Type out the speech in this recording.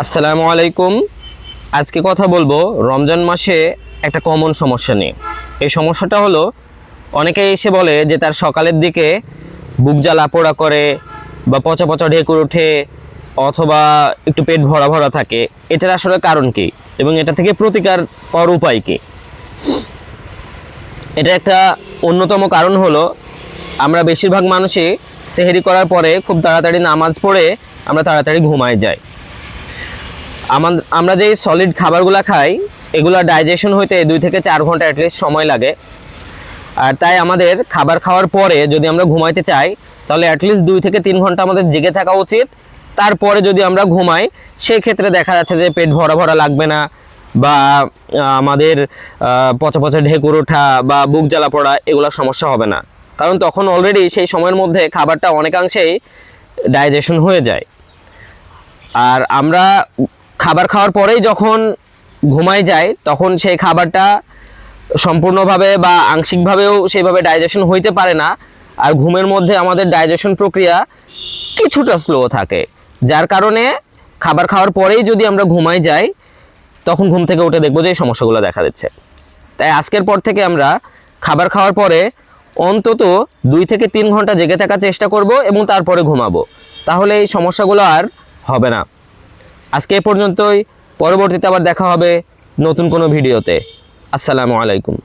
আসসালামু আলাইকুম। আজকে কথা বলবো রমজান মাসে একটা কমন সমস্যা নিয়ে। এই সমস্যাটা হলো, অনেকে এসে বলে যে তার সকালের দিকে বুক জ্বালা পোড়া করে বা পচা পচা ঢেকুর ওঠে অথবা একটু পেট ভরা ভরা থাকে। এটার আসলে কারণ কি এবং এটা থেকে প্রতিকার পাওয়ার উপায় কি? এটা একটা অন্যতম কারণ হলো, আমরা বেশিরভাগ মানুষই সেহরি করার পরে খুব তাড়াতাড়ি নামাজ পড়ে আমরা তাড়াতাড়ি ঘুমায় যাই। আমরা যে সলিড খাবারগুলো খাই এগুলো ডাইজেশন হইতে 2 থেকে 4 ঘন্টা অ্যাটলিস্ট সময় লাগে। আর তাই আমাদের খাবার খাওয়ার পরে যদি আমরা ঘুমাইতে চাই তাহলে অ্যাটলিস্ট 2 থেকে 3 ঘন্টা আমাদের জেগে থাকা উচিত। তারপরে যদি আমরা ঘুমাই সেই ক্ষেত্রে দেখা যাচ্ছে যে পেট ভরা ভরা লাগবে না বা আমাদের পচা পচা ঢেকুর ওঠা বা বুক জ্বালা পড়া এগুলো সমস্যা হবে না, কারণ তখন অলরেডি সেই সময়ের মধ্যে খাবারটা অনেকাংশেই ডাইজেশন হয়ে যায়। আর আমরা খাবার খাওয়ার পরেই যখন ঘুমাই যাই তখন সেই খাবারটা সম্পূর্ণভাবে বা আংশিকভাবেও সেইভাবে ডাইজেশন হইতে পারে না। আর ঘুমের মধ্যে আমাদের ডাইজেশন প্রক্রিয়া কিছুটা স্লো থাকে, যার কারণে খাবার খাওয়ার পরেই যদি আমরা ঘুমাই যাই তখন ঘুম থেকে উঠে দেখবো যে এই সমস্যাগুলো দেখা দিচ্ছে। তাই আজকের পর থেকে আমরা খাবার খাওয়ার পরে অন্তত 2 থেকে 3 ঘন্টা জেগে থাকার চেষ্টা করব এবং তারপরে ঘুমাবো, তাহলে এই সমস্যাগুলো আর হবে না। আজকে এ পর্যন্তই, পরবর্তীতে আবার দেখা হবে নতুন কোনো ভিডিওতে। আসসালামু আলাইকুম।